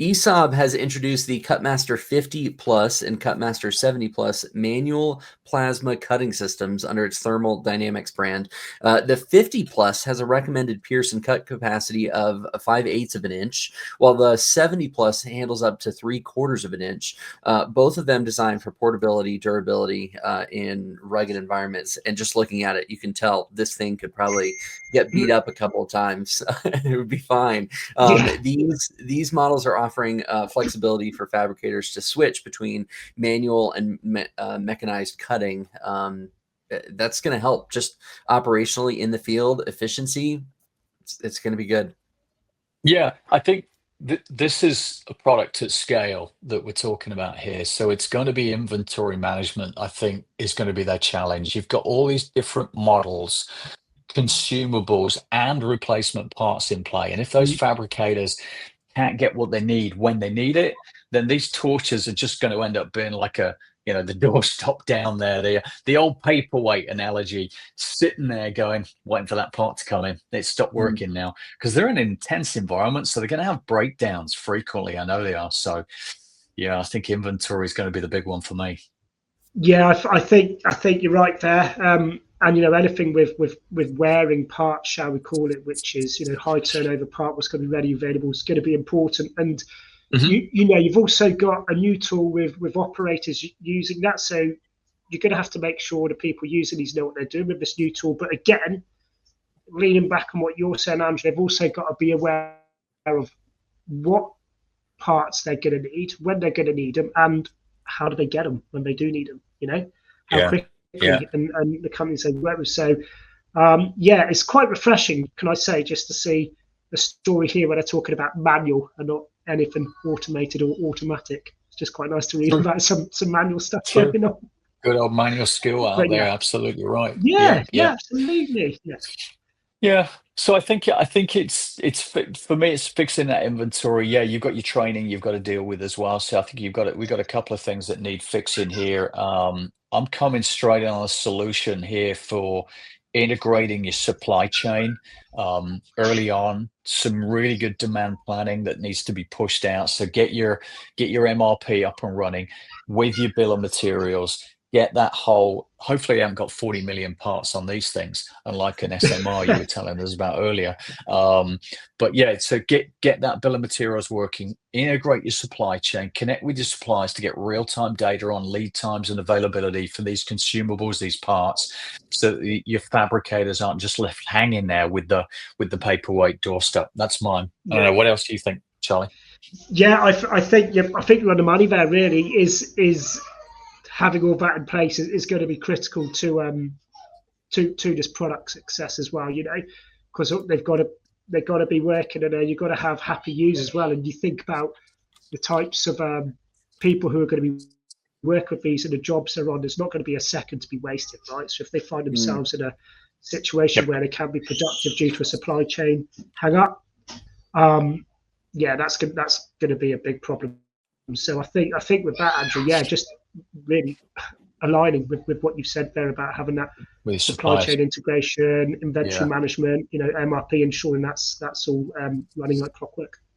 ESAB has introduced the Cutmaster 50 Plus and Cutmaster 70 Plus manual plasma cutting systems under its Thermal Dynamics brand. The 50 Plus has a recommended pierce and cut capacity of 5/8 of an inch, while the 70 Plus handles up to 3/4 of an inch. Both of them designed for portability, durability in rugged environments. And just looking at it, you can tell this thing could probably get beat up a couple of times. It would be fine. Yeah. These models are offering flexibility for fabricators to switch between manual and mechanized cutting. That's going to help just operationally in the field efficiency. It's going to be good. Yeah, I think this is a product at scale that we're talking about here. So it's going to be inventory management, I think, is going to be their challenge. You've got all these different models, consumables, and replacement parts in play. And if those fabricators can't get what they need when they need it, then these torches are just going to end up being like the doorstop down there, the old paperweight analogy, sitting there going, waiting for that part to come in. It stopped working now because they're in an intense environment, so they're going to have breakdowns frequently. I know they are. So, yeah, I think inventory is going to be the big one for me. Yeah, I think you're right there. And anything with wearing parts, shall we call it, which is high turnover part, what's going to be ready available, is going to be important. And you've also got a new tool with operators using that, so you're going to have to make sure the people using these know what they're doing with this new tool. But again, leaning back on what you're saying, Andrew, they've also got to be aware of what parts they're going to need, when they're going to need them, and how do they get them when they do need them, how quickly and the companies they work with. So it's quite refreshing, can I say, just to see the story here where they're talking about manual and not anything automated or automatic. It's just quite nice to read about some manual stuff going on. Good old manual skill out there. Absolutely right. Yeah, absolutely. Yeah. So I think it's for me, it's fixing that inventory. Yeah, you've got your training you've got to deal with as well. So I think we've got a couple of things that need fixing here. I'm coming straight on a solution here for integrating your supply chain early on. Some really good demand planning that needs to be pushed out. So get your MRP up and running with your bill of materials. Get that whole, hopefully you haven't got 40 million parts on these things, unlike an SMR you were telling us about earlier. But yeah, so get that bill of materials working, integrate your supply chain, connect with your suppliers to get real-time data on lead times and availability for these consumables, these parts, so that your fabricators aren't just left hanging there with the paperweight doorstep. That's mine. I don't know, what else do you think, Charlie? Yeah, I think you're on the money there. Really, is having all that in place is going to be critical to this product success as well. Because they've got to be working, and you've got to have happy users as well. And you think about the types of people who are going to be working with these and the jobs they're on. There's not going to be a second to be wasted, right? So if they find themselves in a situation where they can be productive due to a supply chain hang up, that's going to be a big problem. So I think with that, Andrew, just really aligning with what you've said there about having that with supply chain integration, inventory management, MRP, ensuring that's all running like clockwork.